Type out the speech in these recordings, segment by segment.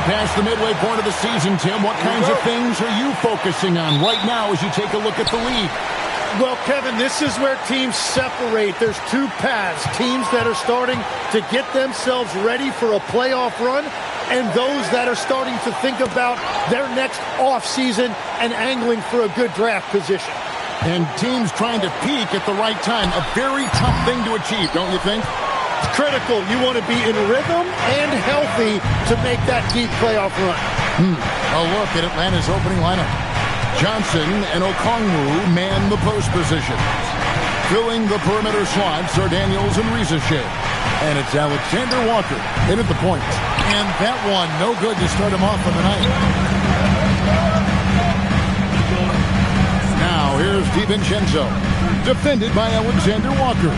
Past the midway point of the season, Tim, what kinds of things are you focusing on right now as you take a look at the league? Well, Kevin, this is where teams separate. There's two paths. Teams that are starting to get themselves ready for a playoff run, and those that are starting to think about their next offseason and angling for a good draft position. And teams trying to peak at the right time. A very tough thing to achieve, don't you think? It's critical. You want to be in rhythm and healthy to make that deep playoff run. A look at Atlanta's opening lineup. Johnson and Okongwu man the post position. Filling the perimeter slots are Daniels and Rizachet. And it's Alexander Walker in at the point. And that one, no good to start him off on the night. Now here's DiVincenzo. Defended by Alexander Walker.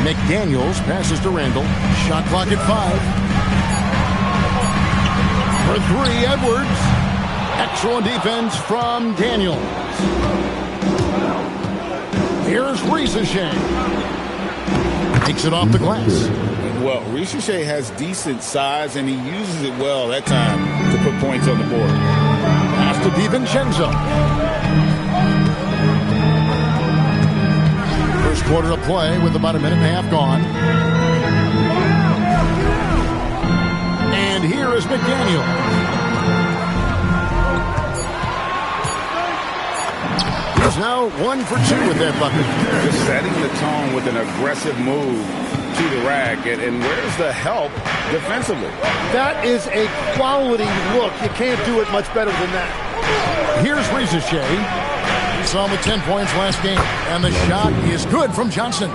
McDaniels passes to Randall. Shot clock at 5. For 3, Edwards. Excellent defense from Daniels. Here's Rizachet. Takes it off the glass. Well, Rizachet has decent size, and he uses it well that time to put points on the board. Pass to DiVincenzo. First quarter of play with about a minute and a half gone. And here is McDaniel. He's now 1 for 2 with that bucket. Just setting the tone with an aggressive move to the rack. And where's the help defensively? That is a quality look. You can't do it much better than that. Here's Rizachet. He saw him with 10 points last game. And the shot is good from Johnson.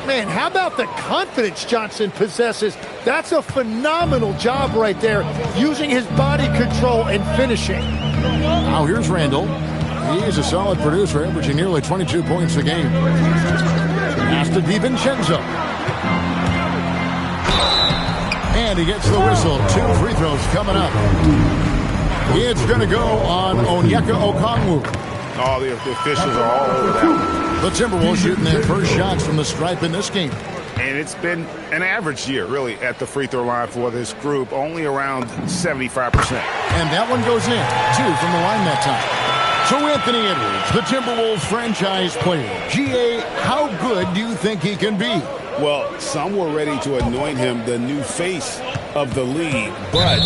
Man, how about the confidence Johnson possesses? That's a phenomenal job right there, using his body control and finishing. Now here's Randall. He's a solid producer, averaging nearly 22 points a game. Pass to DiVincenzo. And he gets the whistle. 2 free throws coming up. It's going to go on Onyeka Okongwu. Oh, the officials are all over that. The Timberwolves shooting their first shots from the stripe in this game. And it's been an average year, really, at the free throw line for this group, only around 75%. And that one goes in, 2 from the line that time. So Anthony Edwards, the Timberwolves franchise player. G.A., how good do you think he can be? Well, some were ready to anoint him the new face of the league. But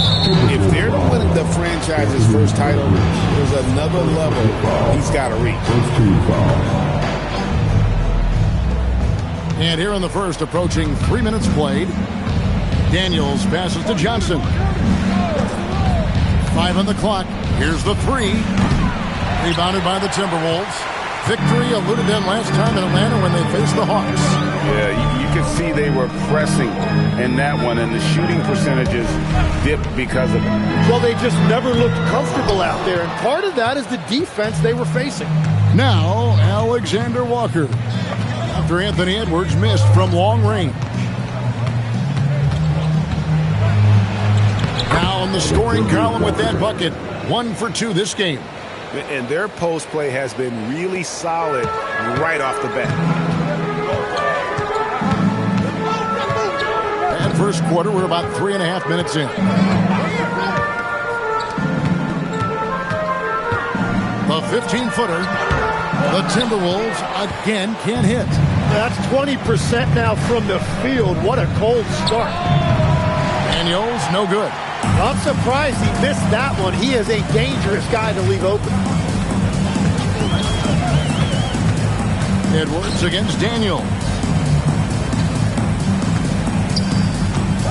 if they're to win the franchise's first title, there's another level he's got to reach. And here in the first, approaching 3 minutes played, Daniels passes to Johnson. 5 on the clock. Here's the 3. Rebounded by the Timberwolves. Victory eluded them last time in Atlanta when they faced the Hawks. Yeah, you could see they were pressing in that one, and the shooting percentages dipped because of it. Well, they just never looked comfortable out there, and part of that is the defense they were facing. Now, Alexander Walker. After Anthony Edwards missed from long range. Now in the scoring column with that bucket. 1 for 2 this game. And their post play has been really solid right off the bat. And first quarter, we're about 3.5 minutes in. The 15-footer. The Timberwolves again can't hit. That's 20% now from the field. What a cold start. Daniels, no good. I'm surprised he missed that one. He is a dangerous guy to leave open. Edwards against Daniels.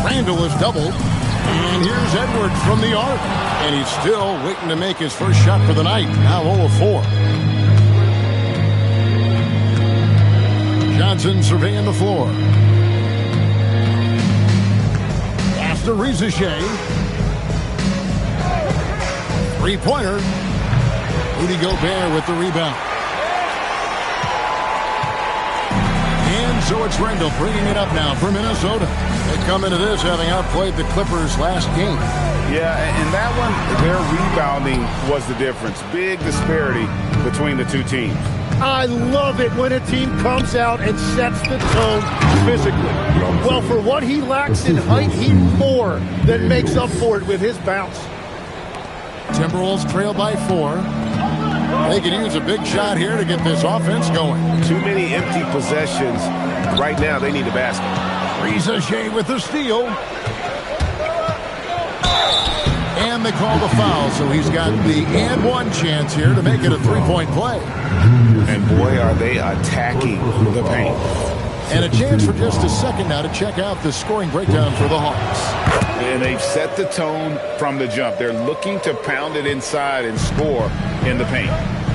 Randall is doubled. And here's Edwards from the arc. And he's still waiting to make his first shot for the night. Now 0 of 4. Johnson surveying the floor. Pass to Rizichet. 3-pointer. Rudy Gobert with the rebound. And so it's Randall bringing it up now for Minnesota. They come into this having outplayed the Clippers last game. Yeah, and that one, their rebounding was the difference. Big disparity between the two teams. I love it when a team comes out and sets the tone physically. Well, for what he lacks in height, he more than makes up for it with his bounce. Timberwolves trail by 4. They can use a big shot here to get this offense going. Too many empty possessions. Right now, they need a basket. Rizichet with the steal. And they call the foul, so he's got the and one chance here to make it a 3-point play. And boy, are they attacking the paint. And a chance for just a second now to check out the scoring breakdown for the Hawks. And they've set the tone from the jump. They're looking to pound it inside and score in the paint.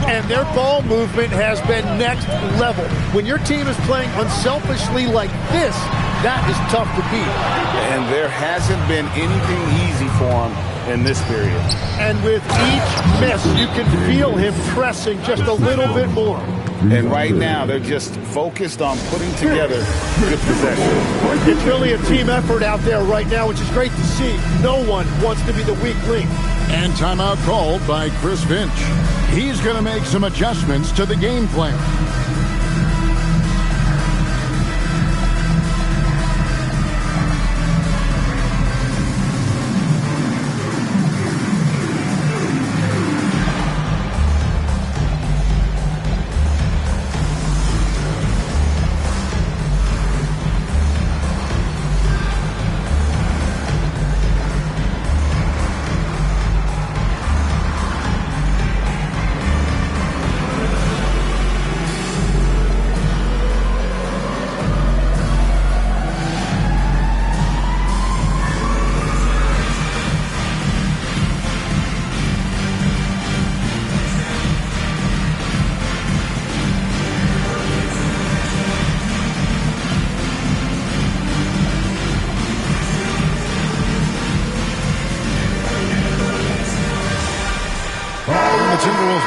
And their ball movement has been next level. When your team is playing unselfishly like this, that is tough to beat. And there hasn't been anything easy for them in this period. And with each miss, you can feel him pressing just a little bit more. And right now, they're just focused on putting together good possession. It's really a team effort out there right now, which is great to see. No one wants to be the weak link. And timeout called by Chris Finch. He's going to make some adjustments to the game plan.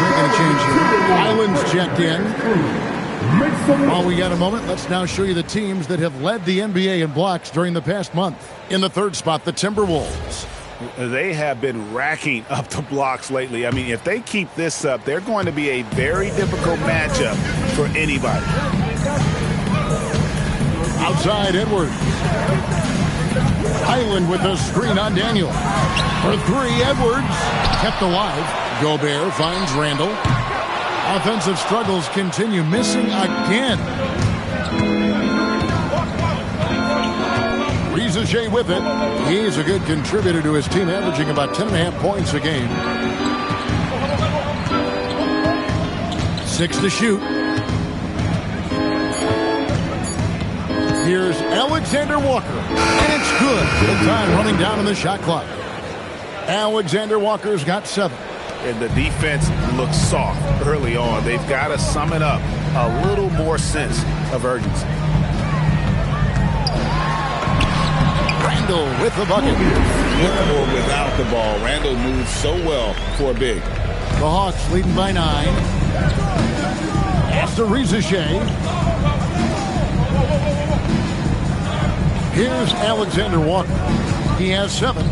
making a change here. Highland's checked in. While we got a moment, let's now show you the teams that have led the NBA in blocks during the past month. In the third spot, the Timberwolves. They have been racking up the blocks lately. I mean, if they keep this up, they're going to be a very difficult matchup for anybody. Outside, Edwards. Highland with a screen on Daniel. For three, Edwards. Kept alive. Gobert finds Randall. Offensive struggles continue, missing again. Rizachet with it. He's a good contributor to his team, averaging about 10.5 points a game. 6 to shoot. Here's Alexander Walker, and it's good. Good time running down on the shot clock. Alexander Walker's got 7. And the defense looks soft early on. They've got to sum it up. A little more sense of urgency. Randall with the bucket. With or without the ball, Randall moves so well for a big. The Hawks leading by 9. Pass to Rizachet. Here's Alexander Walker. He has 7.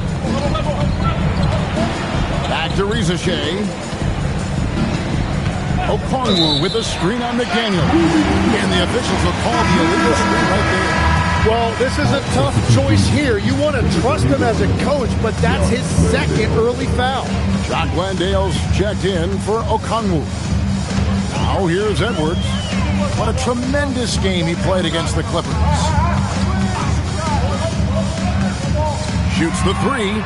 Back to Rizachet. Okongwu with a screen on McDaniel. And the officials will call the illegal screen right there. Well, this is a tough choice here. You want to trust him as a coach, but that's his second early foul. Jock Landale's checked in for Okongwu. Now here's Edwards. What a tremendous game he played against the Clippers. Shoots the 3.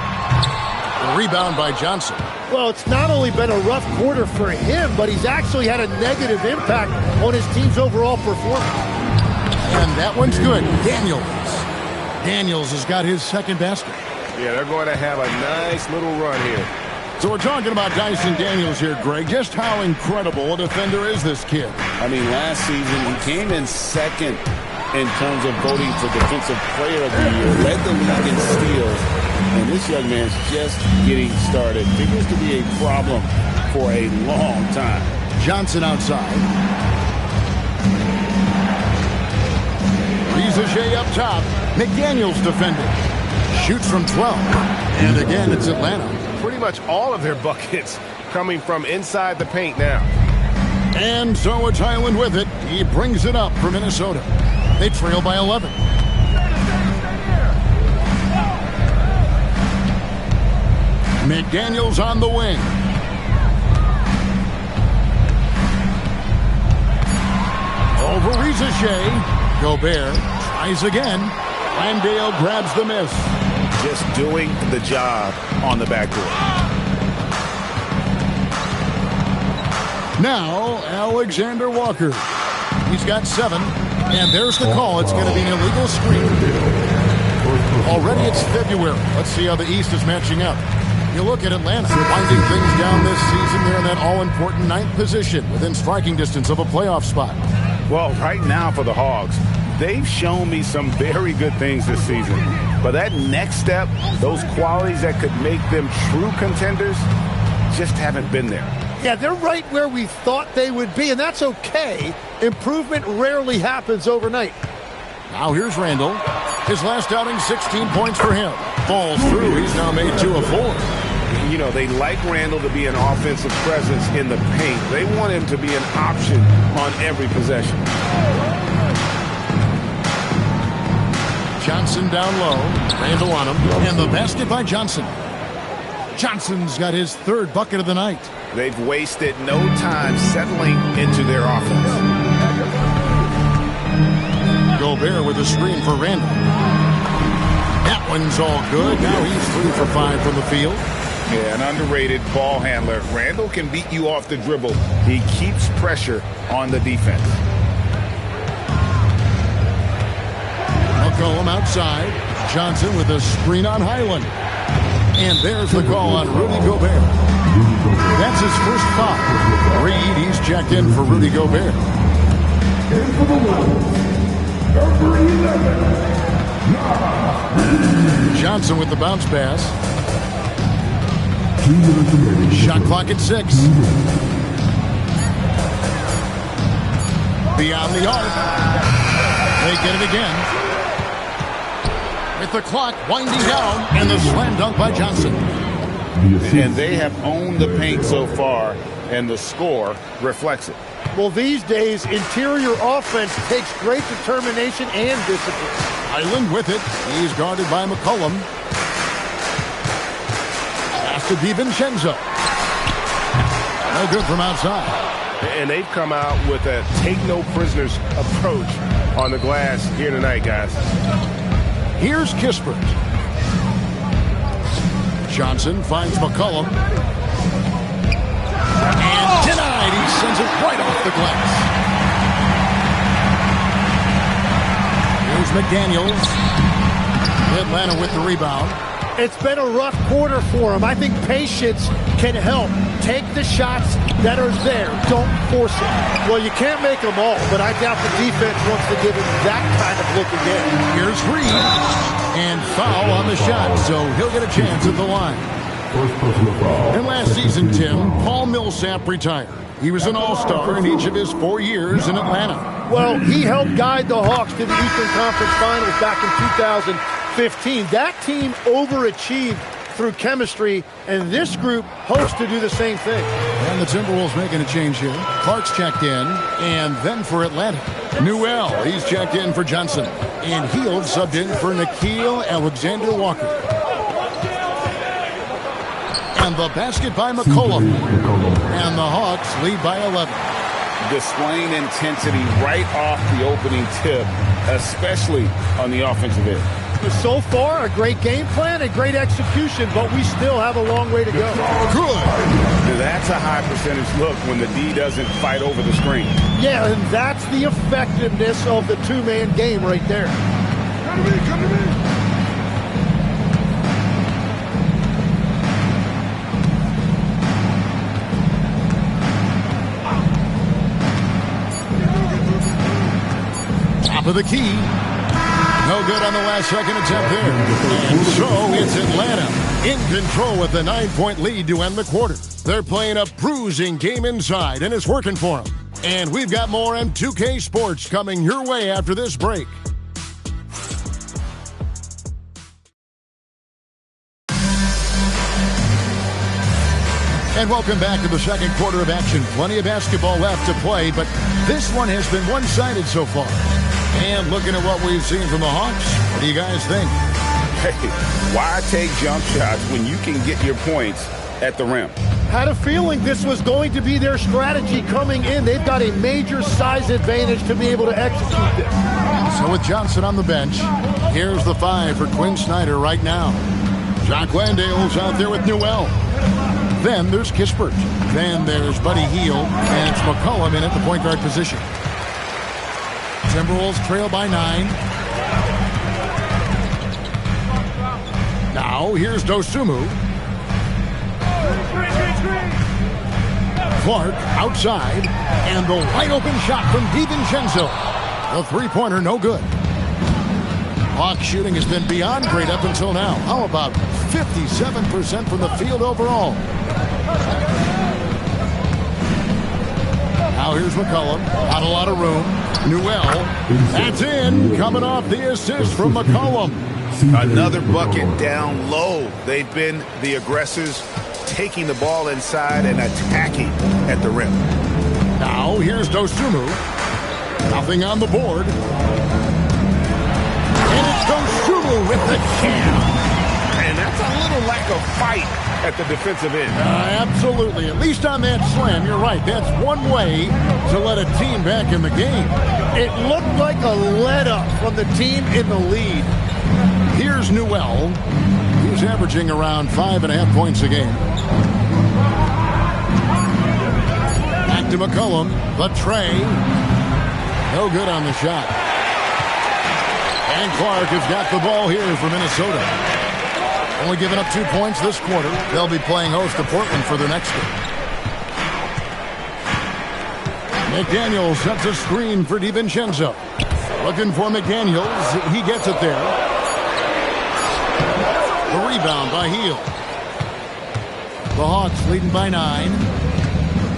Rebound by Johnson. Well, it's not only been a rough quarter for him, but he's actually had a negative impact on his team's overall performance. And that one's good. Daniels has got his second basket. Yeah, they're going to have a nice little run here. So we're talking about Dyson Daniels here, Greg. Just how incredible a defender is this kid? I mean, last season he came in second in terms of voting for Defensive Player of the Year. Led the league in steals. And this young man's just getting started. Figures to be a problem for a long time. Johnson outside. Rizachet up top. McDaniels defending. Shoots from 12. And again, it's Atlanta. Pretty much all of their buckets coming from inside the paint now. And so it's Highland with it. He brings it up for Minnesota. They trail by 11. McDaniels on the wing. Over Rizachet. Gobert tries again. Landale grabs the miss. Just doing the job on the backboard. Now, Alexander Walker. He's got 7. And there's the call. It's going to be an illegal screen. Already it's February. Let's see how the East is matching up. You look at Atlanta, winding things down this season. They're in that all-important 9th position within striking distance of a playoff spot. Well, right now for the Hogs, they've shown me some very good things this season. But that next step, those qualities that could make them true contenders, just haven't been there. Yeah, they're right where we thought they would be, and that's okay. Improvement rarely happens overnight. Now here's Randall. His last outing, 16 points for him. Falls through. He's now made 2 of 4. You know, they like Randall to be an offensive presence in the paint. They want him to be an option on every possession. Johnson down low. Randall on him. And the basket by Johnson. Johnson's got his 3rd bucket of the night. They've wasted no time settling into their offense. Gobert with a screen for Randall. That one's all good. Now he's 3 for 5 from the field. Yeah, an underrated ball handler. Randall can beat you off the dribble. He keeps pressure on the defense. McCollum outside. Johnson with a screen on Highland. And there's the call on Rudy Gobert. That's his first foul. Reed, he's checked in for Rudy Gobert. Johnson with the bounce pass. Shot clock at 6. beyond the arc. They get it again. With the clock winding down, and the slam dunk by Johnson. And they have owned the paint so far, and the score reflects it. Well, these days, interior offense takes great determination and discipline. Island with it. He's guarded by McCollum. Pass to DiVincenzo. No good from outside. And they've come out with a take-no-prisoners approach on the glass here tonight, guys. Here's Kispert. Johnson finds McCollum. And denied. He sends it right off the glass. Here's McDaniels. Atlanta with the rebound. It's been a rough quarter for him. I think patience can help. Take the shots that are there. Don't force it. Well, you can't make them all, but I doubt the defense wants to give him that kind of look again. Here's Reed. And foul on the shot, so he'll get a chance at the line. And last season, Tim, Paul Millsap retired. He was an all-star in each of his 4 years in Atlanta. Well, he helped guide the Hawks to the Eastern Conference Finals back in 2015. That team overachieved through chemistry, and this group hopes to do the same thing. And the Timberwolves making a change here. Clark's checked in, and then for Atlanta, Newell, he's checked in for Johnson. And Hield subbed in for Nickeil Alexander-Walker. And the basket by McCollum. And the Hawks lead by 11. Displaying intensity right off the opening tip, especially on the offensive end. So far, a great game plan, a great execution, but we still have a long way to go. Good. That's a high percentage look when the D doesn't fight over the screen. Yeah, and that's the effectiveness of the two-man game right there. Come to me, come to me. Top of the key. No good on the last second attempt there. And so it's Atlanta in control with a 9-point lead to end the quarter. They're playing a bruising game inside, and it's working for them. And we've got more M2K Sports coming your way after this break. And welcome back to the second quarter of action. Plenty of basketball left to play, but this one has been one-sided so far. And looking at what we've seen from the Hawks, what do you guys think? Hey, why take jump shots when you can get your points at the rim? Had a feeling this was going to be their strategy coming in. They've got a major size advantage to be able to execute this. So with Johnson on the bench, here's the 5 for Quinn Snyder right now. Jock Landale's out there with Newell. Then there's Kispert. Then there's Buddy Hield. And it's McCollum in at the point guard position. Timberwolves trail by 9. Now here's Dosunmu. Clark outside. And the wide open shot from DiVincenzo. The three-pointer no good. Hawks shooting has been beyond great up until now. How about 57% from the field overall? Now here's McCollum. Not a lot of room. Newell. That's in. Coming off the assist from McCollum. Another bucket down low. They've been the aggressors, taking the ball inside and attacking at the rim. Now here's Dosunmu. Nothing on the board. And it's Dosunmu with the jam. And that's a little lack of fight at the defensive end. Absolutely. At least on that slam, you're right. That's one way to let a team back in the game. It looked like a let-up from the team in the lead. Here's Newell. He's averaging around 5.5 points a game. Back to McCollum. The tray. No good on the shot. And Clark has got the ball here for Minnesota. Only giving up 2 points this quarter. They'll be playing host to Portland for their next game. McDaniels sets a screen for DiVincenzo. Looking for McDaniels. He gets it there. The rebound by Hield. The Hawks leading by 9.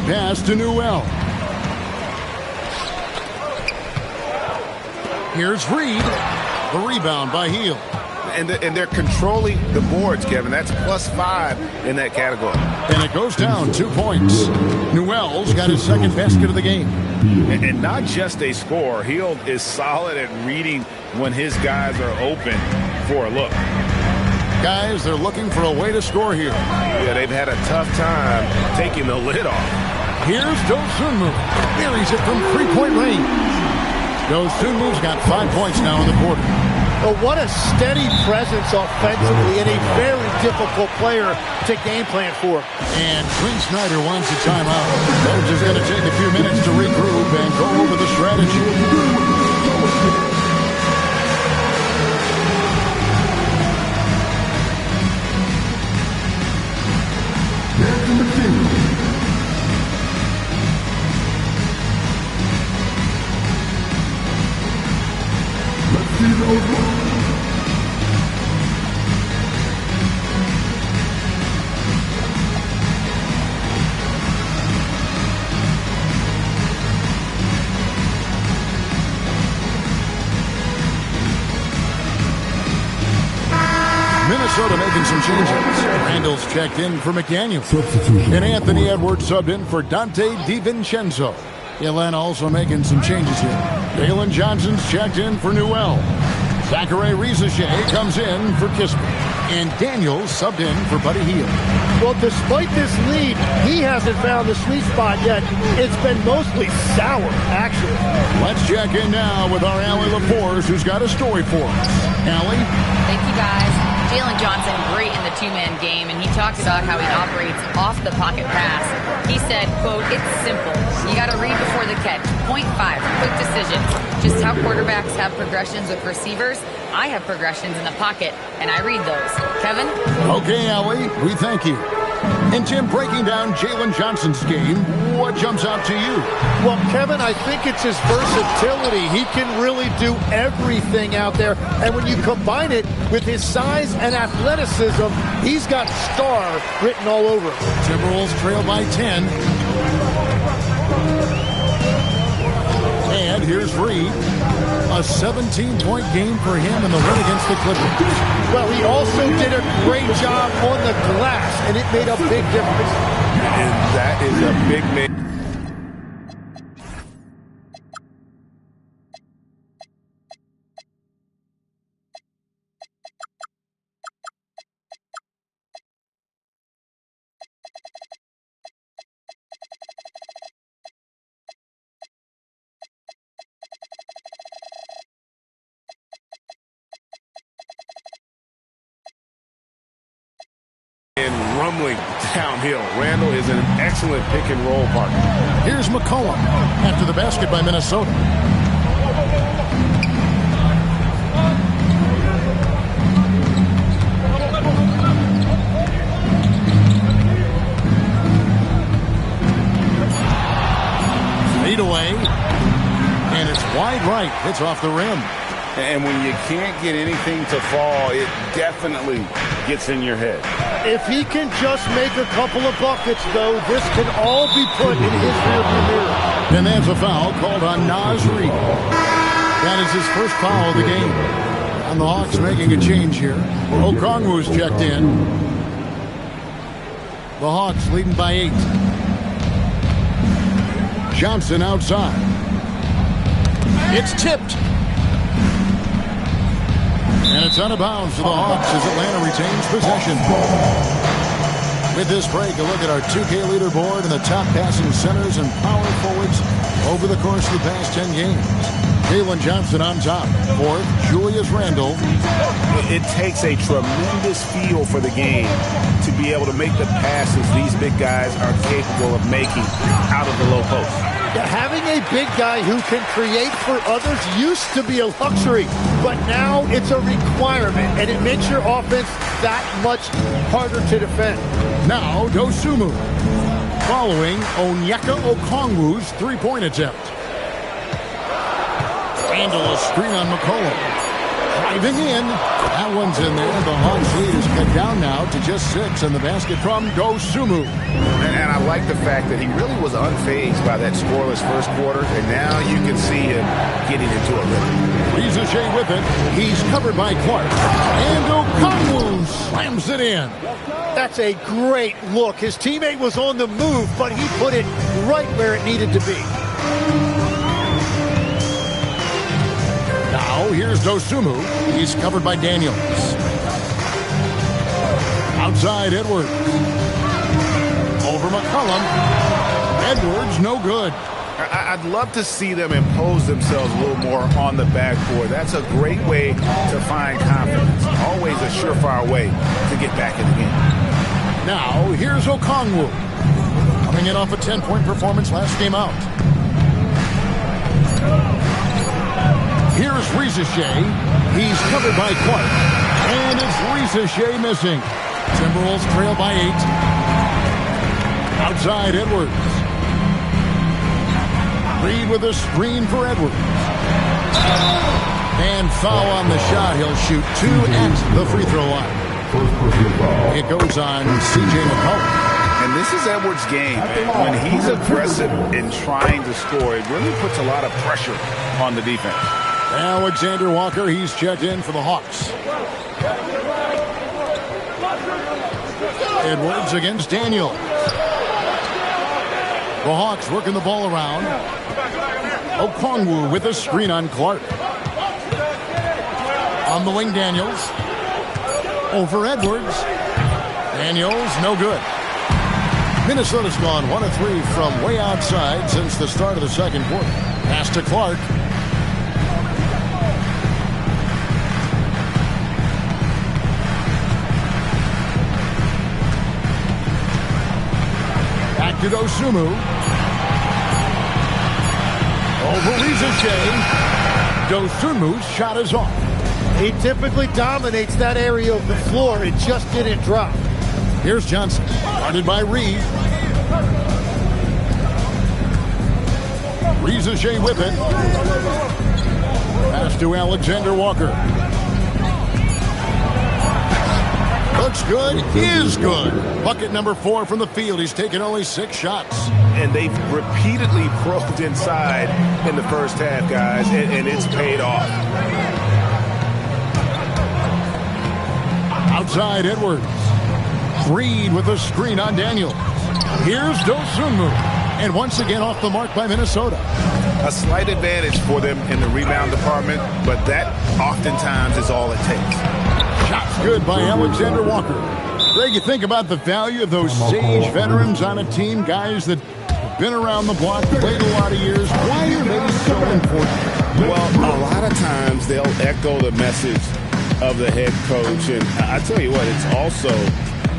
Pass to Newell. Here's Reed. The rebound by Heel. And they're controlling the boards, Kevin. That's +5 in that category. And it goes down 2 points. Newell's got his second basket of the game. And not just a scorer. Hield is solid at reading when his guys are open for a look. Guys, they're looking for a way to score here. Yeah, they've had a tough time taking the lid off. Here's Dosunmu. Buries it from three-point range. Dosunmu's got 5 points now in the quarter. Well, what a steady presence offensively and a very difficult player to game plan for. And Quinn Snyder wants a timeout. Coach is going to take a few minutes to regroup and go over the strategy. Minnesota making some changes. Randall's checked in for McDaniel. And Anthony Edwards subbed in for Dante DiVincenzo. Atlanta also making some changes here. Dalen Johnson's checked in for Newell. Zachary Rizachet comes in for Kispert. And Daniels subbed in for Buddy Hield. Well, despite this lead, he hasn't found the sweet spot yet. It's been mostly sour, actually. Let's check in now with our Allie LaForce, who's got a story for us. Allie? Thank you, guys. Jalen Johnson, great in the two-man game, and he talked about how he operates off the pocket pass. He said, quote, "It's simple. You got to read before the catch. 0.5, quick decisions. Just how quarterbacks have progressions with receivers, I have progressions in the pocket, and I read those." Kevin? Okay, Allie, we thank you. And Tim, breaking down Jalen Johnson's game, what jumps out to you? Well, Kevin, I think it's his versatility. He can really do everything out there. And when you combine it with his size and athleticism, he's got star written all over him. Timberwolves trail by 10. And here's Reed. A 17-point game for him in the win against the Clippers. Well, he also did a great job on the glass, and it made a big difference. And that is a big man. And rumbling downhill. Randall is an excellent pick-and-roll partner. Here's McCollum after the basket by Minnesota. Fade away. And it's wide right. It's off the rim. And when you can't get anything to fall, it definitely gets in your head. If he can just make a couple of buckets, though, this can all be put in his rearview mirror. And that's a foul called on Naz Reid. That is his first foul of the game. And the Hawks making a change here. Okongwu's checked in. The Hawks leading by 8. Johnson outside. It's tipped. And it's out of bounds to the Hawks as Atlanta retains possession. With this break, a look at our 2K leaderboard and the top passing centers and power forwards over the course of the past 10 games. Jalen Johnson on top. 4th, Julius Randle. It takes a tremendous feel for the game to be able to make the passes these big guys are capable of making out of the low post. Yeah, having a big guy who can create for others used to be a luxury, but now it's a requirement, and it makes your offense that much harder to defend. Now, Dosunmu. Following Onyeka Okongwu's three-point attempt. Randall a screen on McCollum. Driving in. That one's in there. The Hawks lead is cut down now to just 6, and the basket from Dosunmu. And I like the fact that he really was unfazed by that scoreless first quarter, and now you can see him getting into a rhythm. Rizachet with it. He's covered by Clark. And Okongwu slams it in. That's a great look. His teammate was on the move, but he put it right where it needed to be. Now, here's Dosunmu. He's covered by Daniels. Outside, Edwards. Over McCollum. Edwards, no good. I'd love to see them impose themselves a little more on the backboard. That's a great way to find confidence. Always a surefire way to get back in the game. Now, here's Okongwu. Coming in off a 10-point performance last game out. Here's Rizachet. He's covered by Clark. And it's Rizachet missing. Timberwolves trail by 8. Outside, Edwards. Reed with a screen for Edwards. And foul on the shot. He'll shoot 2 at the free throw line. It goes on C.J. McCollum. And this is Edwards' game. When he's aggressive in trying to score, it really puts a lot of pressure on the defense. Alexander Walker, he's checked in for the Hawks. Edwards against Daniel. The Hawks working the ball around. Okongwu with a screen on Clark. On the wing, Daniels. Over Edwards. Daniels, no good. Minnesota's gone 1 of 3 from way outside since the start of the second quarter. Pass to Clark. Back to Dosunmu. Over Rizachet. Dosunmu's shot is off. He typically dominates that area of the floor. It just didn't drop. Here's Johnson. Guarded by Reed. Rizachet with it. Pass to Alexander Walker. Looks good. Is good. Bucket number 4 from the field. He's taken only 6 shots. And they've repeatedly probed inside in the first half, guys, and it's paid off. Outside, Edwards. Reed with a screen on Daniels. Here's Dosunmu. And once again off the mark by Minnesota. A slight advantage for them in the rebound department, but that oftentimes is all it takes. Shots good by Alexander Walker. Greg, you think about the value of those sage veterans on a team, guys that have been around the block, played a lot of years. Why are they so important? Well, a lot of times they'll echo the message of the head coach. And I tell you what, it's also,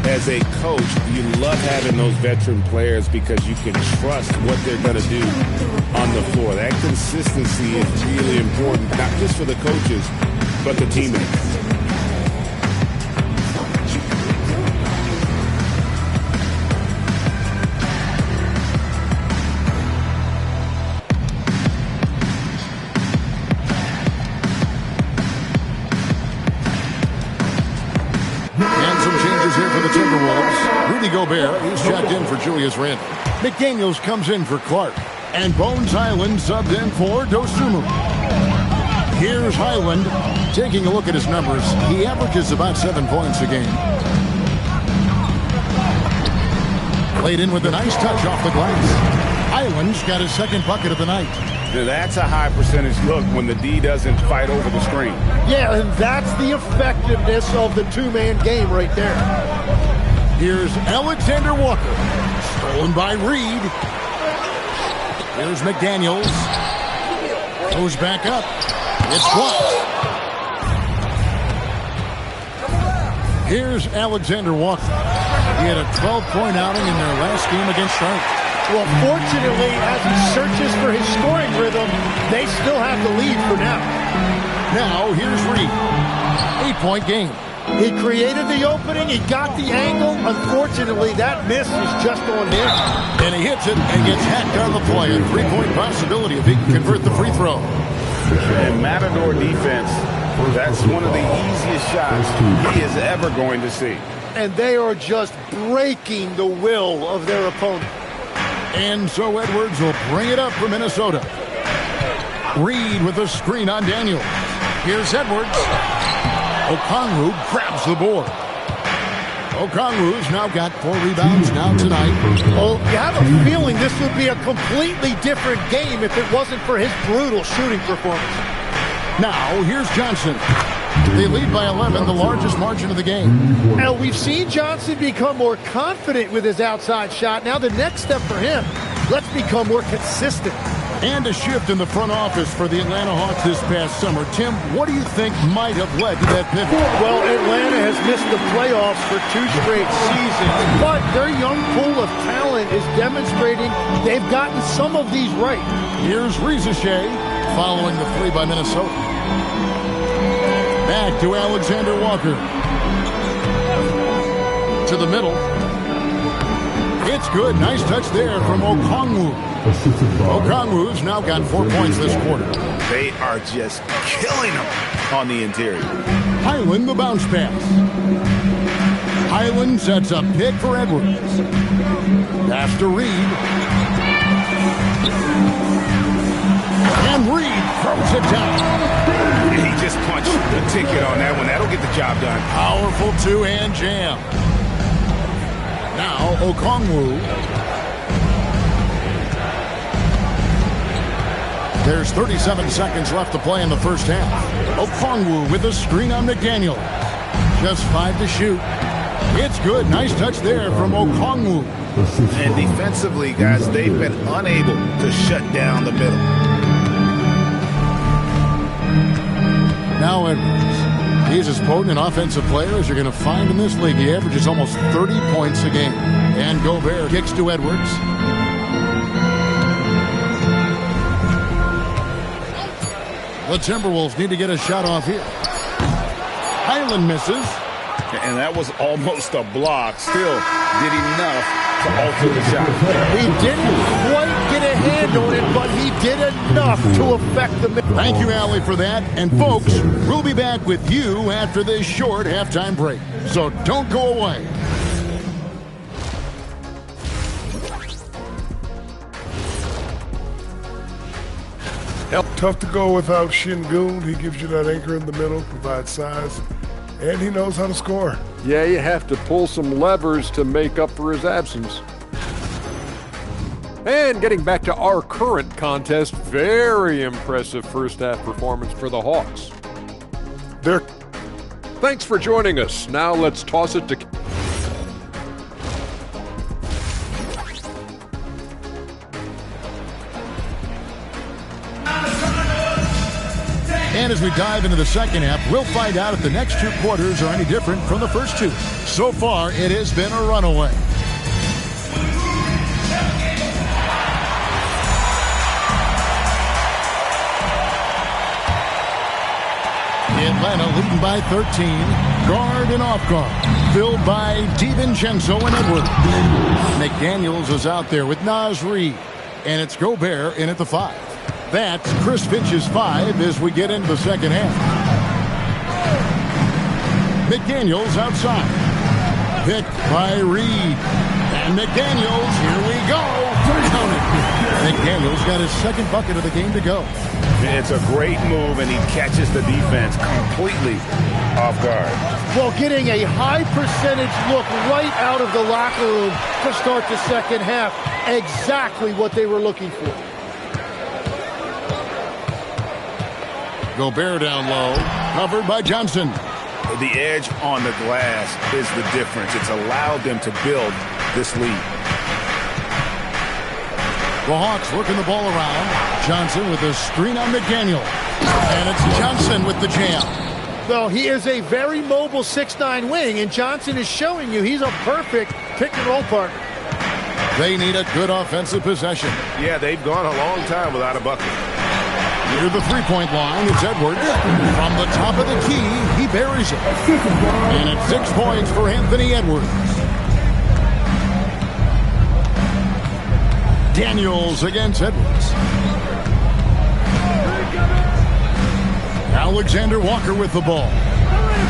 as a coach, you love having those veteran players because you can trust what they're going to do on the floor. That consistency is really important, not just for the coaches, but the teammates. Gobert, he's checked in for Julius Randle. McDaniels comes in for Clark. And Bones Highland subbed in for Dosunmu. Here's Highland. Taking a look at his numbers, he averages about 7 points a game. Played in with a nice touch off the glass. Highland's got his second bucket of the night. That's a high percentage look when the D doesn't fight over the screen. Yeah, and that's the effectiveness of the two-man game right there. Here's Alexander Walker. Stolen by Reed. Here's McDaniels. Goes back up. It's blocked. Here's Alexander Walker. He had a 12-point outing in their last game against Charlotte. Well, fortunately, as he searches for his scoring rhythm, they still have the lead for now. Now, here's Reed. 8-point game. He created the opening. He got the angle. Unfortunately, that miss is just on him. And he hits it and gets hacked on the play. A 3-point possibility if he can convert the free throw. And Matador defense That's one of the easiest shots he is ever going to see. And they are just breaking the will of their opponent. And so Edwards will bring it up for Minnesota. Reed with a screen on Daniels. Here's Edwards. Okongwu grabs the board. Okongwu's now got 4 rebounds now tonight. Well, you have a feeling this would be a completely different game if it wasn't for his brutal shooting performance. Now, here's Johnson. They lead by 11, the largest margin of the game. Now, we've seen Johnson become more confident with his outside shot. Now, the next step for him, let's become more consistent. And a shift in the front office for the Atlanta Hawks this past summer. Tim, what do you think might have led to that pivot? Well, Atlanta has missed the playoffs for 2 straight seasons, but their young pool of talent is demonstrating they've gotten some of these right. Here's Rizachet following the 3 by Minnesota. Back to Alexander Walker. To the middle. It's good. Nice touch there from Okongwu. Okongwu's now got 4 points this quarter. They are just killing them on the interior. Highland the bounce pass. Highland sets a pick for Edwards. Pass to Reed. And Reed throws it down. He just punched the ticket on that one. That'll get the job done. Powerful two-hand jam. Now Okongwu. There's 37 seconds left to play in the first half. Okongwu with a screen on McDaniel. Just 5 to shoot. It's good. Nice touch there from Okongwu. And defensively, guys, they've been unable to shut down the middle. Now Edwards. He's as potent an offensive player as you're going to find in this league. He averages almost 30 points a game. And Gobert kicks to Edwards. The Timberwolves need to get a shot off here. Highland misses. And that was almost a block. Still did enough to alter the shot. He didn't quite get a hand on it, but he did enough to affect the middle. Thank you, Allie, for that. And folks, we'll be back with you after this short halftime break. So don't go away. Tough to go without Şengün. He gives you that anchor in the middle, provides size, and he knows how to score. Yeah, you have to pull some levers to make up for his absence. And getting back to our current contest, very impressive first half performance for the Hawks. Thanks for joining us. Now let's toss it to... And as we dive into the second half, we'll find out if the next 2 quarters are any different from the first 2. So far, it has been a runaway. Atlanta leading by 13. Guard and off guard. Filled by DiVincenzo and Edwards. McDaniels is out there with Naz Reid. And it's Gobert in at the 5. That's Chris Finch's 5 as we get into the second half. McDaniels outside. Picked by Reed. And McDaniels, here we go. McDaniels got his second bucket of the game to go. It's a great move, and he catches the defense completely off guard. Well, getting a high percentage look right out of the locker room to start the second half. Exactly what they were looking for. Gobert down low, covered by Johnson. The edge on the glass is the difference. It's allowed them to build this lead. The Hawks working the ball around. Johnson with a screen on McDaniel. And it's Johnson with the jam. Well, he is a very mobile 6'9" wing, and Johnson is showing you he's a perfect pick-and-roll partner. They need a good offensive possession. Yeah, they've gone a long time without a bucket. Near the three-point line, it's Edwards. From the top of the key, he buries it. And it's 6 points for Anthony Edwards. Daniels against Edwards. Now Alexander Walker with the ball.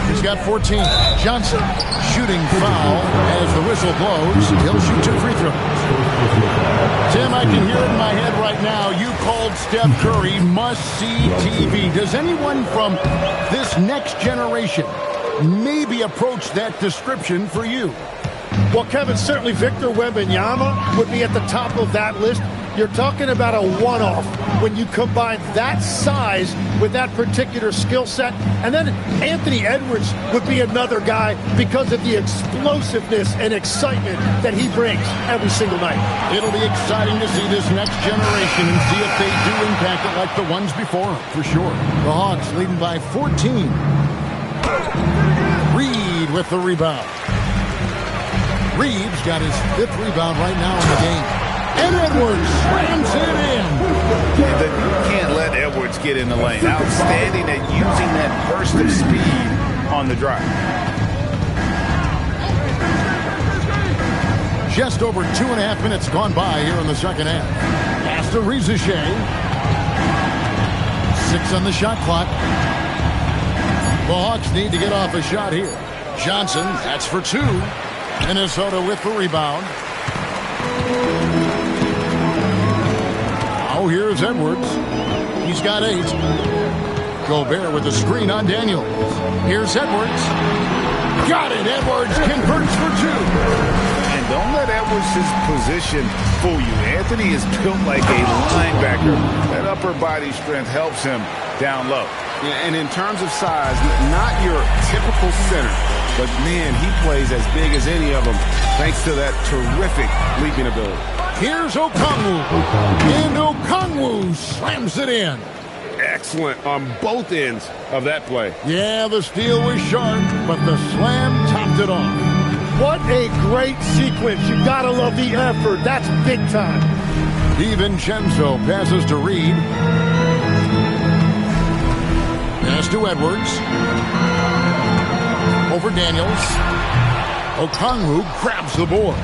He's got 14. Johnson shooting foul as the whistle blows. He'll shoot 2 free throws. Tim, I can hear it in my head right now. You called Steph Curry must-see TV. Does anyone from this next generation maybe approach that description for you? Well, Kevin, certainly Victor Wembanyama would be at the top of that list. You're talking about a one-off when you combine that size with that particular skill set. And then Anthony Edwards would be another guy because of the explosiveness and excitement that he brings every single night. It'll be exciting to see this next generation and see if they do impact it like the ones before, for sure. The Hawks leading by 14. Reed with the rebound. Reed's got his 5th rebound right now in the game. And Edwards slams it in. You can't let Edwards get in the lane. Outstanding at using that burst of speed on the drive. Just over 2.5 minutes gone by here in the second half. Pass to Rizichet. 6 on the shot clock. The Hawks need to get off a shot here. Johnson, that's for 2. Minnesota with the rebound. Now here's Edwards. He's got 8. Gobert with the screen on Daniels. Here's Edwards. Got it. Edwards converts for 2. And don't let Edwards' position fool you. Anthony is built like a linebacker. That upper body strength helps him down low. And in terms of size, not your typical center, but man, he plays as big as any of them thanks to that terrific leaping ability. Here's Okongwu. And Okongwu slams it in. Excellent on both ends of that play. Yeah, the steal was sharp, but the slam topped it off. What a great sequence. You gotta love the effort. That's big time. DiVincenzo passes to Reed. Pass to Edwards. Over Daniels. Okongwu grabs the board.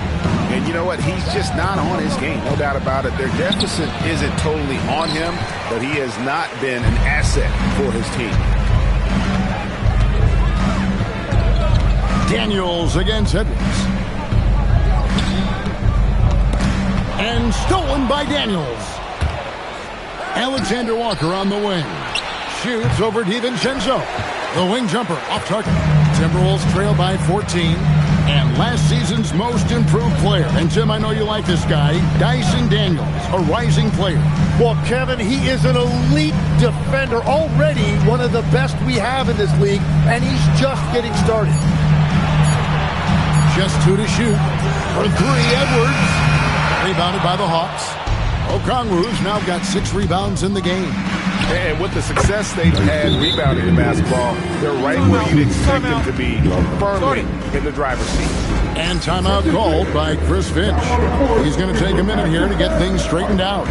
And you know what? He's just not on his game. No doubt about it. Their deficit isn't totally on him, but he has not been an asset for his team. Daniels against Edwards. And stolen by Daniels. Alexander Walker on the wing. Shoots over DiVincenzo. The wing jumper off target. Timberwolves trail by 14. And last season's most improved player. And Tim, I know you like this guy. Dyson Daniels, a rising player. Well, Kevin, he is an elite defender. Already one of the best we have in this league. And he's just getting started. Just 2 to shoot. For 3, Edwards. Rebounded by the Hawks. Okongwu's now got 6 rebounds in the game. And with the success they've had rebounding in basketball, they're right where you'd expect them to be, firmly in the driver's seat. And timeout called by Chris Finch. He's going to take a minute here to get things straightened out.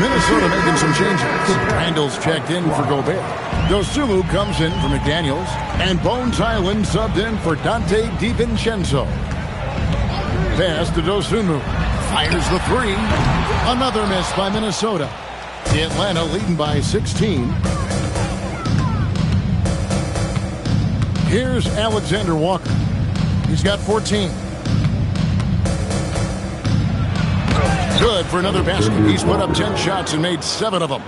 Minnesota making some changes. Randall's checked in for Gobert. Dosunmu comes in for McDaniels. And Bones Island subbed in for Dante DiVincenzo. Pass to Dosunmu. Fires the 3. Another miss by Minnesota. Atlanta leading by 16. Here's Alexander Walker. He's got 14. Good for another basket. He's put up 10 shots and made 7 of them.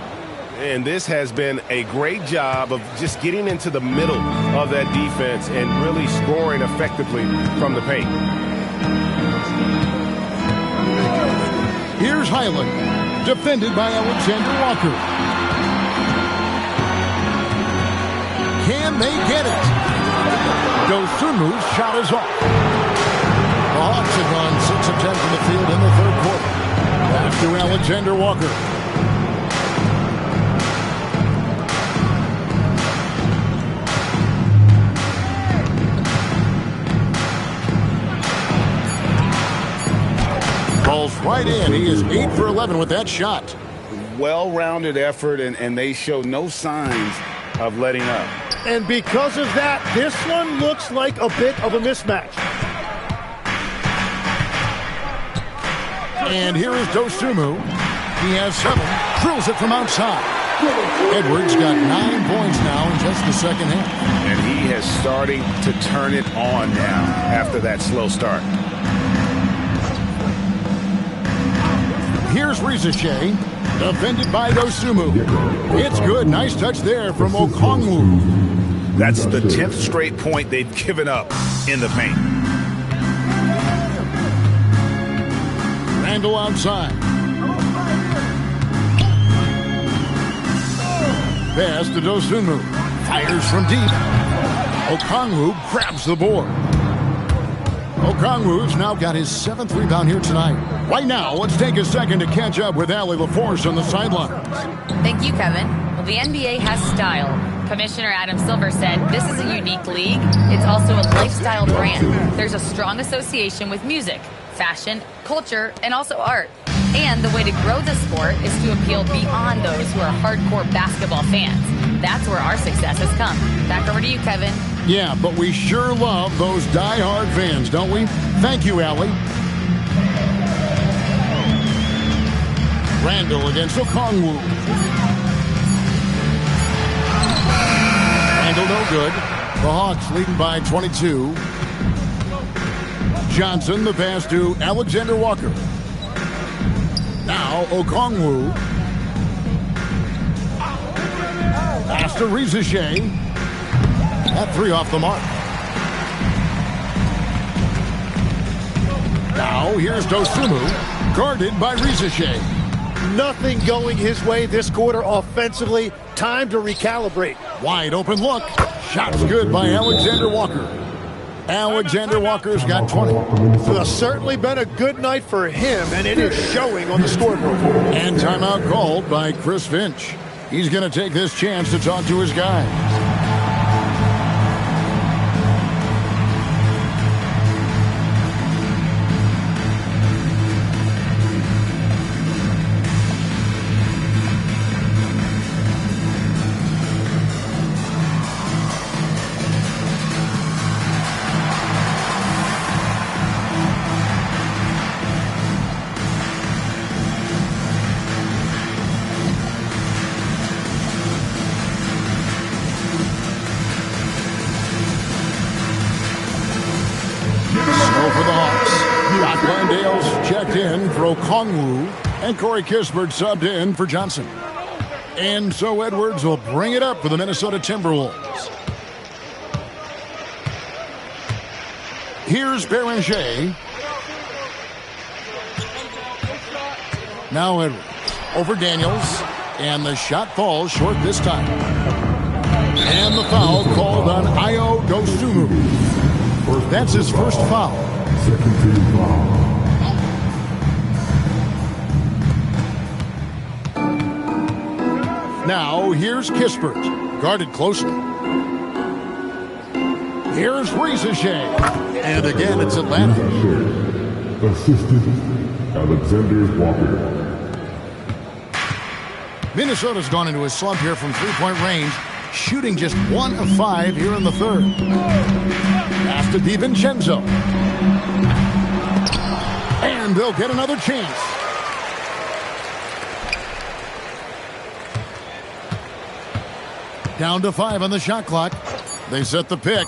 And this has been a great job of just getting into the middle of that defense and really scoring effectively from the paint. Here's Highland, defended by Alexander Walker. Can they get it? Dosunmu's shot is off. The Hawks have gone 6 of 10 from the field in the third quarter. Back to Alexander Walker. Ball's right right in. He is 8 for 11 with that shot. Well-rounded effort, and they show no signs of letting up. And because of that, this one looks like a bit of a mismatch. And here is Dosunmu. He has 7. Drills it from outside. Edwards got 9 points now in just the second half. And he is starting to turn it on now after that slow start. Here's Riziche, defended by Dosunmu. It's good. Nice touch there from Okongwu. That's the 10th straight point they've given up in the paint. Randall outside. Pass to Dosunmu. Fires from deep. Okongwu grabs the board. Okongwu's now got his 7th rebound here tonight. Right now, let's take a second to catch up with Allie LaForce on the sidelines. Thank you, Kevin. Well, the NBA has style. Commissioner Adam Silver said this is a unique league. It's also a lifestyle brand. There's a strong association with music, fashion, culture, and also art. And the way to grow the sport is to appeal beyond those who are hardcore basketball fans. That's where our success has come. Back over to you, Kevin. Yeah, but we sure love those die-hard fans, don't we? Thank you, Allie. Randall against Okongwu. Randall no good. The Hawks leading by 22. Johnson, the pass to Alexander Walker. Now Okongwu. Pass to Riziche. That 3 off the mark. Now here's Dosunmu, guarded by Riziche. Nothing going his way this quarter offensively. Time to recalibrate. Wide open look. Shot's good by Alexander Walker. Alexander Walker's got 20. Well, certainly been a good night for him, and it is showing on the scoreboard. And timeout called by Chris Finch. He's going to take this chance to talk to his guys. Okongwu and Corey Kispert subbed in for Johnson. And so Edwards will bring it up for the Minnesota Timberwolves. Here's Beranger. Now Edwards over Daniels, and the shot falls short this time. And the foul called on Ayo Dosunmu. That's his first foul. Second team foul. Now, here's Kispert, guarded closely. Here's Riziche. And again, it's Atlanta. Assistant, Alexander Walker. Minnesota's gone into a slump here from three-point range, shooting just 1 of 5 here in the third. Pass to DiVincenzo. And they'll get another chance. Down to 5 on the shot clock. They set the pick.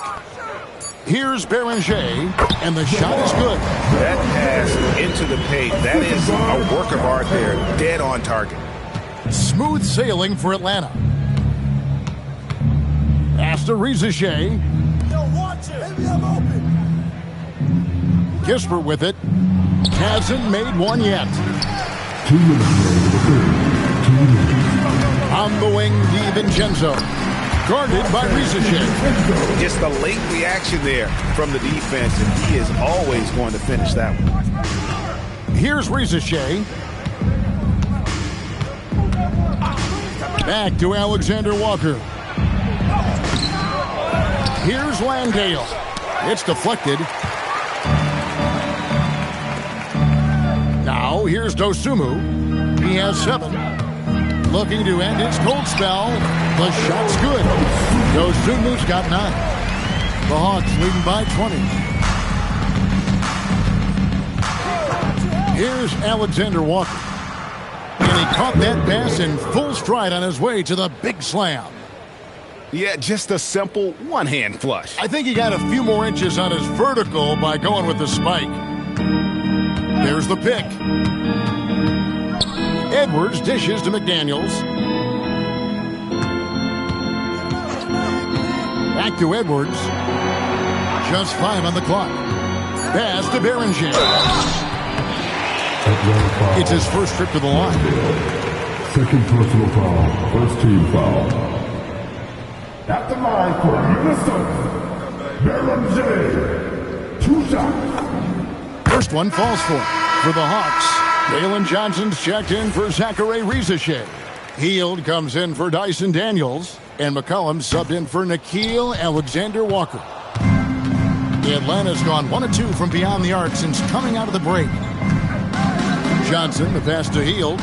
Here's Beranger, and the shot is good. That pass into the paint, that is a work of art there, dead on target. Smooth sailing for Atlanta. Pass to Riziche. Kispert with it. Hasn't made one yet. 2 minutes in the third. 2 minutes. On the wing, DiVincenzo. Guarded by Riziche. Just the late reaction there from the defense, and he is always going to finish that one. Here's Riziche. Back to Alexander Walker. Here's Landale. It's deflected. Now go. Here's Dosumu. He has 7. Looking to end his cold spell. The shot's good. Dosumu's got 9. The Hawks leading by 20. Here's Alexander Walker. And he caught that pass in full stride on his way to the big slam. Yeah, just a simple one-hand flush. I think he got a few more inches on his vertical by going with the spike. There's the pick. Edwards dishes to McDaniels. Back to Edwards. Just 5 on the clock. Pass to Berenger. It's his first trip to the line. Second personal foul. First team foul. At the line for Minnesota, Berenger. 2 shots. First one falls for the Hawks. Jalen Johnson's checked in for Zachary Rizachet. Hield comes in for Dyson Daniels. And McCollum subbed in for Nickeil Alexander-Walker. Atlanta's gone 1 of 2 from beyond the arc since coming out of the break. Johnson, the pass to Hield.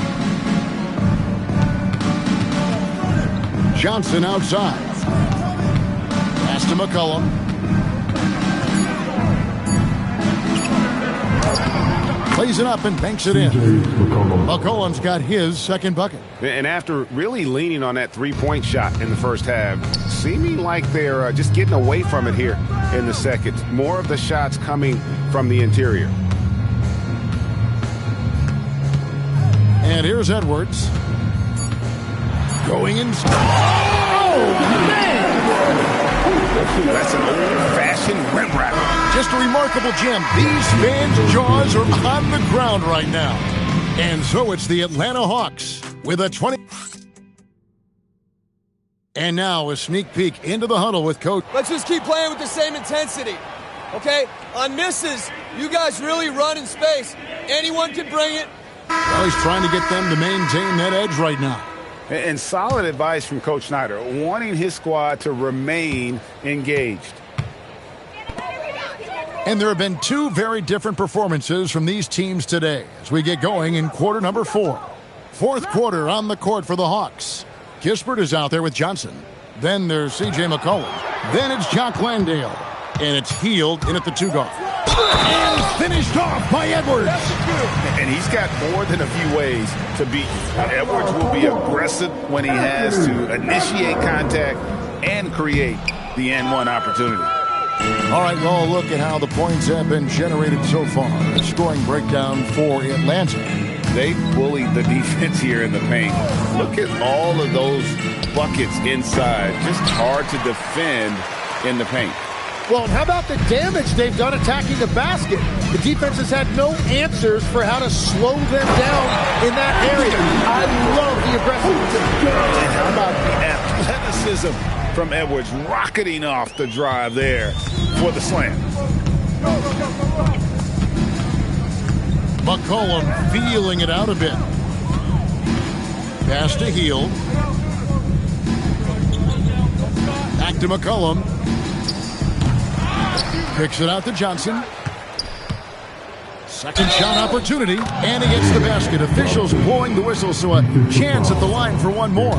Johnson outside. Pass to McCollum. Plays it up and banks it in. McCollum's got his second bucket. And after really leaning on that three-point shot in the first half, seeming like they're just getting away from it here in the second. More of the shots coming from the interior. And here's Edwards. Going inside. Oh, man! That's an old-fashioned rim wrap. Just a remarkable gem. These fans' jaws are on the ground right now. And so it's the Atlanta Hawks with a 20. And now a sneak peek into the huddle with Coach. Let's just keep playing with the same intensity, okay? On misses, you guys really run in space. Anyone can bring it. Well, he's trying to get them to maintain that edge right now. And solid advice from Coach Snyder, wanting his squad to remain engaged. And there have been 2 very different performances from these teams today as we get going in quarter number 4. Fourth quarter on the court for the Hawks. Kispert is out there with Johnson. Then there's C.J. McCollum. Then it's Jock Landale. And it's Hield in at the 2 guard. And finished off by Edwards. And he's got more than a few ways to beat you. Edwards will be aggressive when he has to initiate contact and create the N1 opportunity. All right, well, look at how the points have been generated so far. The scoring breakdown for Atlanta. They bullied the defense here in the paint. Look at all of those buckets inside. Just hard to defend in the paint. Well, and how about the damage they've done attacking the basket? The defense has had no answers for how to slow them down in that area. I love the aggressiveness. And how about the athleticism from Edwards rocketing off the drive there for the slam. McCollum feeling it out a bit. Pass to Hield. Back to McCollum. Picks it out to Johnson. Second shot opportunity, and he gets the basket. Officials blowing the whistle, so a chance at the line for one more.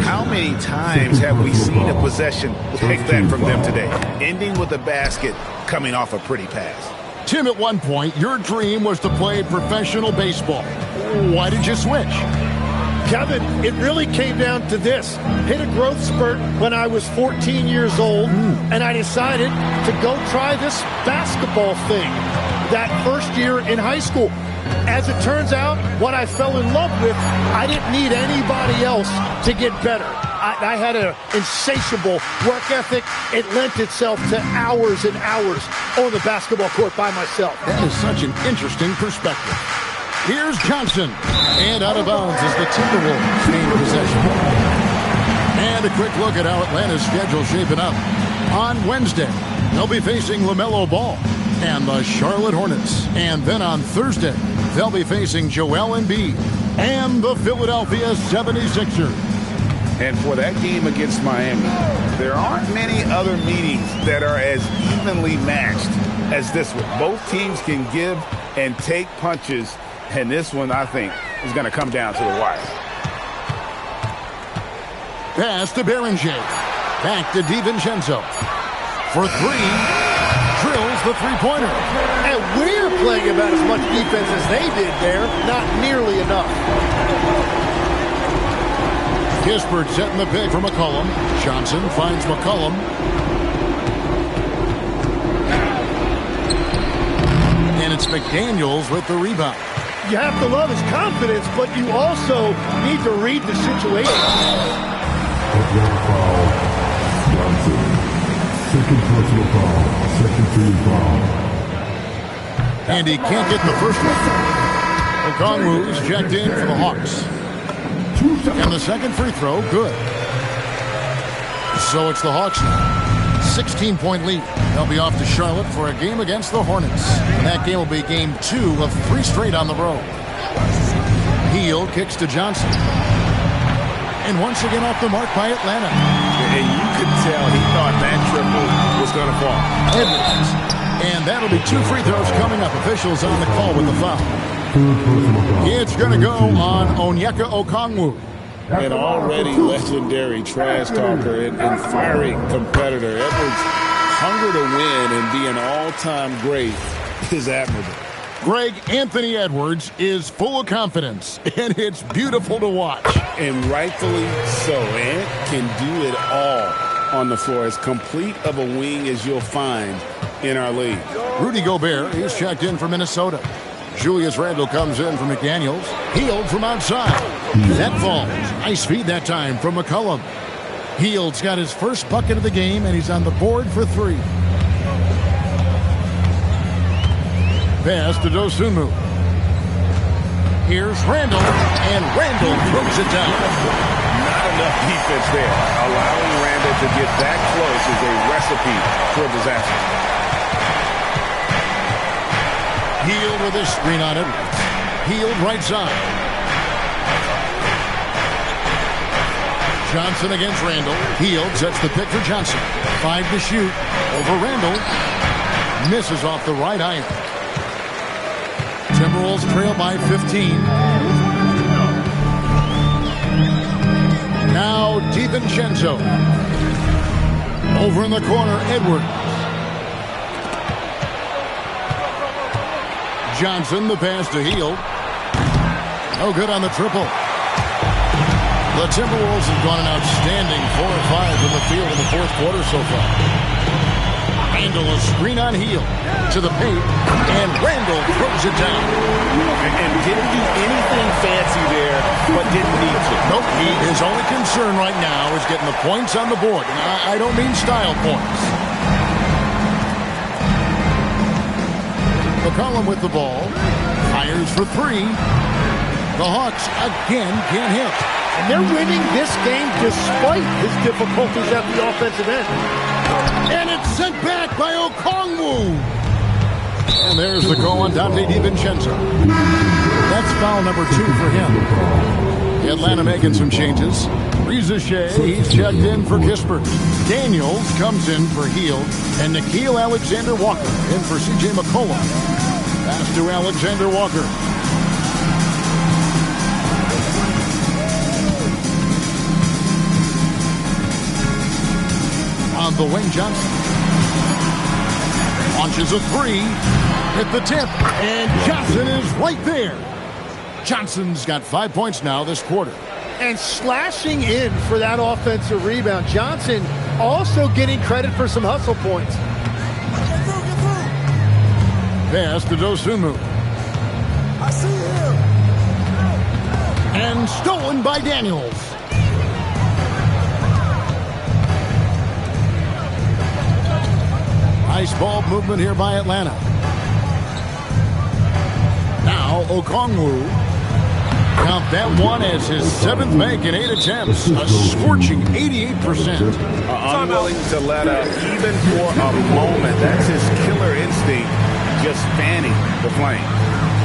How many times have we seen a possession like that from them today? Ending with a basket, coming off a pretty pass. Tim, at one point, your dream was to play professional baseball. Why did you switch? Kevin, it really came down to this. Hit a growth spurt when I was 14 years old, and I decided to go try this basketball thing that first year in high school. As it turns out, what I fell in love with, I didn't need anybody else to get better. I had an insatiable work ethic. It lent itself to hours and hours on the basketball court by myself. That is such an interesting perspective. Here's Johnson. And out of bounds as the Timberwolves gain possession. And a quick look at how Atlanta's schedule shaping up. On Wednesday, they'll be facing LaMelo Ball and the Charlotte Hornets. And then on Thursday, they'll be facing Joel Embiid and the Philadelphia 76ers. And for that game against Miami, there aren't many other meetings that are as evenly matched as this one. Both teams can give and take punches And this one, I think, is going to come down to the wire. Pass to Berenger. Back to DiVincenzo. For three. Drills the three-pointer. And we're playing about as much defense as they did there. Not nearly enough. Kispert setting the pick for McCollum. Johnson finds McCollum. And it's McDaniels with the rebound. You have to love his confidence, but you also need to read the situation. Foul. Johnson. Second personal foul. Second team foul. And he can't get the first one. Okongwu's checked in for the Hawks. And the second free throw, good. So it's the Hawks now. 16-point lead. They'll be off to Charlotte for a game against the Hornets. And that game will be game 2 of 3 straight on the road. Hield kicks to Johnson. And once again off the mark by Atlanta. And you could tell he thought that triple was going to fall. Edwards. And that'll be 2 free throws coming up. Officials on the call with the foul. It's going to go on Onyeka Okongwu. An already legendary trash talker and fiery competitor. Edwards' hunger to win and be an all-time great is admirable. Greg Anthony Edwards is full of confidence, and it's beautiful to watch. And rightfully so. Ant can do it all on the floor. As complete of a wing as you'll find in our league. Rudy Gobert is checked in for Minnesota. Julius Randle comes in for McDaniels. Hield from outside. That falls. Nice feed that time from McCollum. Hield's got his first bucket of the game, and he's on the board for 3. Pass to Dosunmu. Here's Randle, and Randle throws it down. Not enough defense there. Allowing Randle to get that close is a recipe for disaster. Hield with his screen on Edwards. Hield right side. Johnson against Randle. Hield sets the pick for Johnson. 5 to shoot. Over Randle. Misses off the right iron. Timberwolves trail by 15. Now DiVincenzo. Over in the corner, Edwards. Johnson, the pass to Hield. No good on the triple. The Timberwolves have gone an outstanding 4 or 5 from the field in the fourth quarter so far. Randle a screen on Hield to the paint, and Randle throws it down. And didn't do anything fancy there, but didn't need to. Nope, his only concern right now is getting the points on the board. And I don't mean style points. McCollum with the ball. Fires for 3. The Hawks again can't hit. And they're winning this game despite his difficulties at the offensive end. And it's sent back by Okongwu. And there's the call on Dante DiVincenzo. That's foul number 2 for him. Atlanta making some changes. Rizachet, he's checked in for Kispert. Daniels comes in for Hield. And Nickeil Alexander-Walker in for C.J. McCollum. Pass to Alexander-Walker. On the wing, Johnson. Launches a 3. Hit the tip. And Johnson is right there. Johnson's got 5 points now this quarter. And slashing in for that offensive rebound. Johnson also getting credit for some hustle points. Pass to Dosunmu. I see him. And stolen by Daniels. Nice ball movement here by Atlanta. Now Okongwu. Count that one as his 7th make in 8 attempts. A scorching 88%. Unwilling to let up even for a moment. That's his killer instinct, just fanning the flame.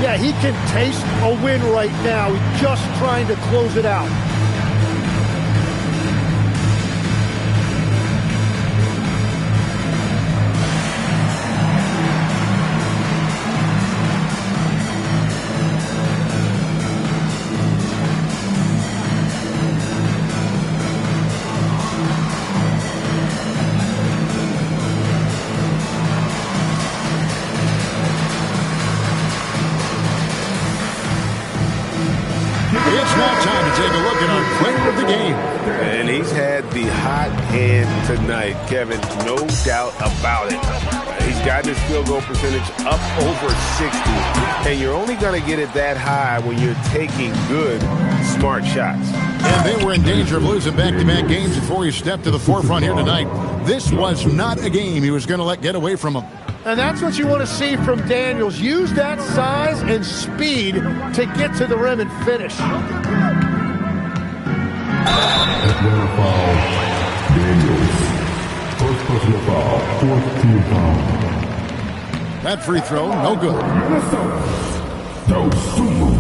Yeah, he can taste a win right now. He's just trying to close it out. the game. And he's had the hot hand tonight, Kevin, no doubt about it. He's gotten his field goal percentage up over 60, and you're only going to get it that high when you're taking good, smart shots. And they were in danger of losing back-to-back games before he stepped to the forefront here tonight. This was not a game he was going to let get away from him. And that's what you want to see from Daniels. Use that size and speed to get to the rim and finish. Atlanta foul. Daniels. First personal foul. Fourth team foul. That free throw, no good. Minnesota. Dosunmu.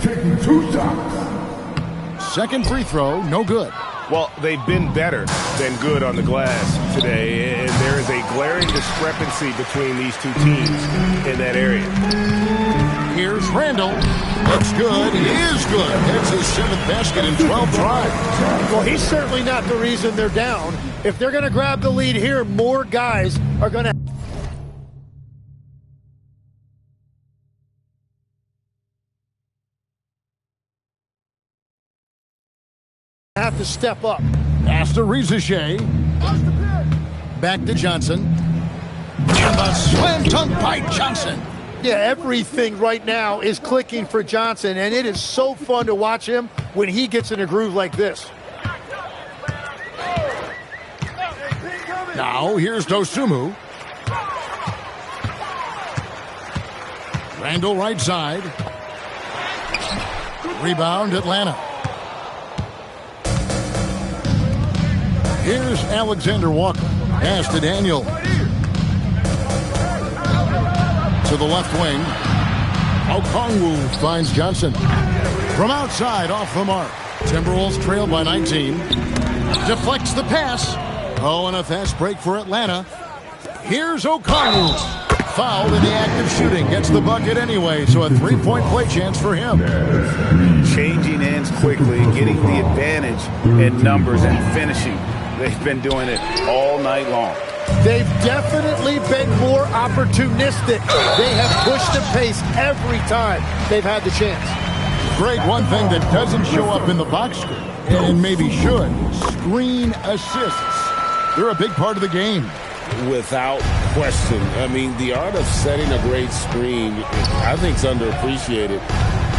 Taking 2 shots. Second free throw, no good. Well, they've been better than good on the glass today, and there is a glaring discrepancy between these two teams in that area. Here's Randall. Looks good. He is good. That's his 7th basket in 12 tries. Well, he's certainly not the reason they're down. If they're going to grab the lead here, more guys are going to have to step up. Pass to Rizichet. Back to Johnson. And the slam dunk by Johnson. Yeah, everything right now is clicking for Johnson, and it is so fun to watch him when he gets in a groove like this. Now, here's Dosunmu. Randall right side. Rebound, Atlanta. Here's Alexander Walker. Pass to Daniel. To the left wing. Okongwu finds Johnson. From outside, off the mark. Timberwolves trail by 19. Deflects the pass. Oh, and a fast break for Atlanta. Here's Okongwu. Fouled in the act of shooting. Gets the bucket anyway, so a 3-point play chance for him. Changing ends quickly, getting the advantage in numbers and finishing. They've been doing it all night long. They've definitely been more opportunistic. They have pushed the pace every time they've had the chance. Greg, one thing that doesn't show up in the box score, and maybe should, screen assists. They're a big part of the game. Without question. I mean, the art of setting a great screen, I think, is underappreciated.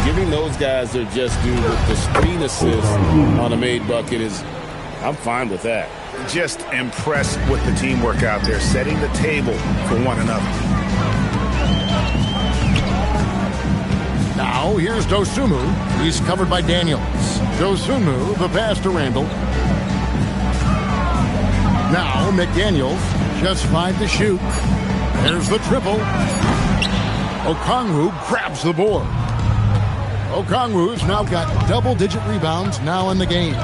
Giving those guys their just due with the screen assist on a made bucket is, I'm fine with that. Just impressed with the teamwork out there, setting the table for one another. Now, here's Dosunmu. He's covered by Daniels. Dosunmu, the pass to Randall. Now, McDaniels, just 5 to shoot. There's the triple. Okongwu grabs the board. Okongwu's now got double-digit rebounds now in the game.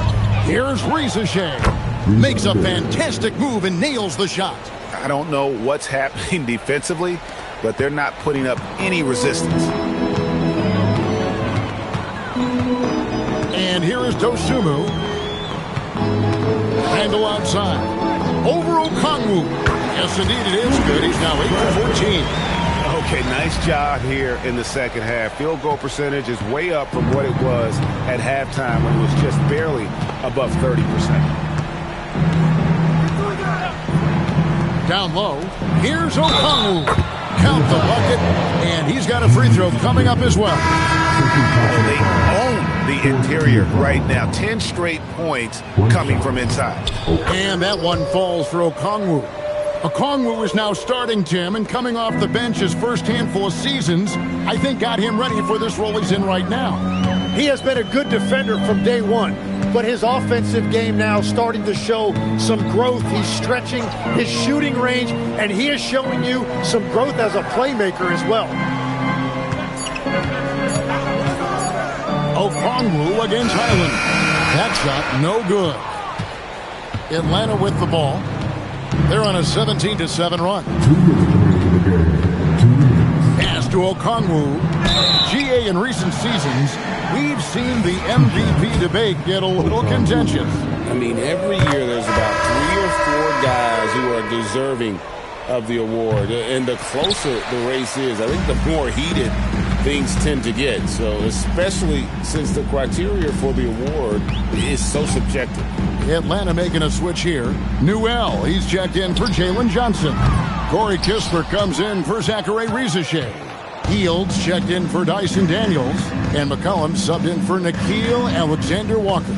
Here's Rizichet. Makes a fantastic move and nails the shot. I don't know what's happening defensively, but they're not putting up any resistance. And here is Dosunmu. Handle outside. Over Okongwu. Yes, indeed, it is good. He's now 8 for 14. Okay, nice job here in the second half. Field goal percentage is way up from what it was at halftime when it was just barely above 30%. Down low. Here's Okongwu. Count the bucket, and he's got a free throw coming up as well. They own the interior right now. 10 straight points coming from inside. And that one falls for Okongwu. Okongwu is now starting, Tim, and coming off the bench his first handful of seasons, I think got him ready for this role he's in right now. He has been a good defender from day one, but his offensive game now starting to show some growth. He's stretching his shooting range, and he is showing you some growth as a playmaker as well. Okongwu against Highland. That shot, no good. Atlanta with the ball. They're on a 17-7 run. Pass to Okongwu. GA in recent seasons, we've seen the MVP debate get a little contentious. I mean, every year there's about 3 or 4 guys who are deserving of the award. And the closer the race is, I think the more heated things tend to get. So especially since the criteria for the award is so subjective. Atlanta making a switch here. Newell, he's checked in for Jalen Johnson. Corey Kispert comes in for Zachary Rizachet. Fields checked in for Dyson Daniels. And McCollum subbed in for Nikhil Alexander-Walker.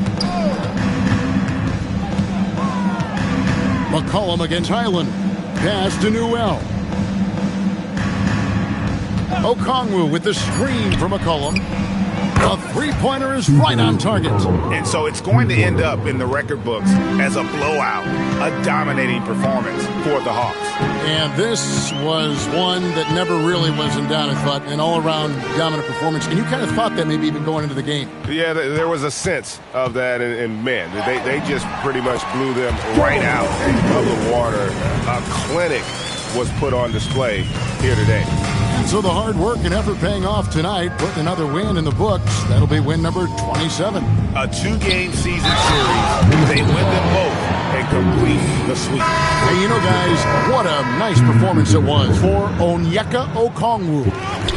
McCollum against Highland. Pass to Newell. Okongwu with the screen for McCollum. A three-pointer is right on target. And so it's going to end up in the record books as a blowout, a dominating performance for the Hawks. And this was one that never really was in doubt, I thought, an all-around dominant performance. And you kind of thought that maybe even going into the game. Yeah, there was a sense of that, and man, they just pretty much blew them right out of the water. A clinic was put on display here today. And so the hard work and effort paying off tonight, putting another win in the books. That'll be win number 27. A two-game season series. They win them both and complete the sweep. Hey, you know, guys, what a nice performance it was for Onyeka Okongwu.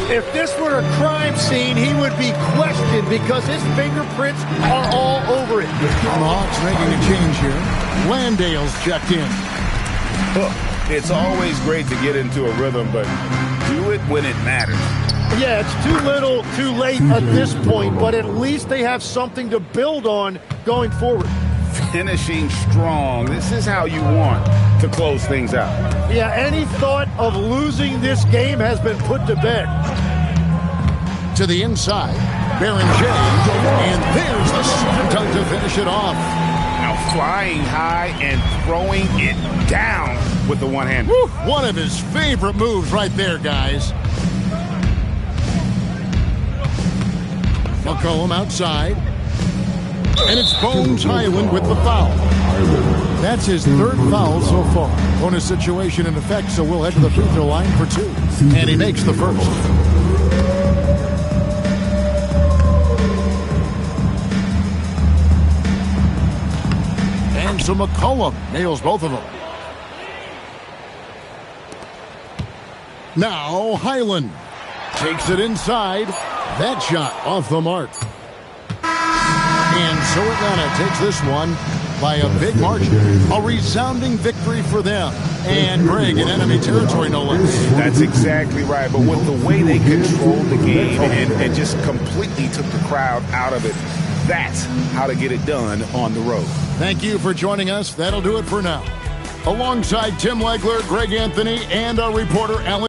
If this were a crime scene, he would be questioned because his fingerprints are all over it. The Hawks making a change here. Landale's checked in. Look, it's always great to get into a rhythm, but do it when it matters. Yeah, it's too little, too late at this point, but at least they have something to build on going forward. Finishing strong. This is how you want to close things out. Yeah, any thought of losing this game has been put to bed. To the inside, Baron James, and there's the slam dunk to finish it off. Now flying high and throwing it down with the one hand. Woo, one of his favorite moves right there, guys. McCollum outside. And it's Bones Highland with the foul. That's his third foul so far. Bonus situation in effect, so we'll head to the free throw line for two. And he makes the first. And so McCollum nails both of them. Now Highland takes it inside. That shot off the mark. And so Atlanta takes this one by a big margin. A resounding victory for them. And Greg in enemy territory, no less. That's exactly right. But with the way they controlled the game and just completely took the crowd out of it, that's how to get it done on the road. Thank you for joining us. That'll do it for now. Alongside Tim Legler, Greg Anthony, and our reporter Alex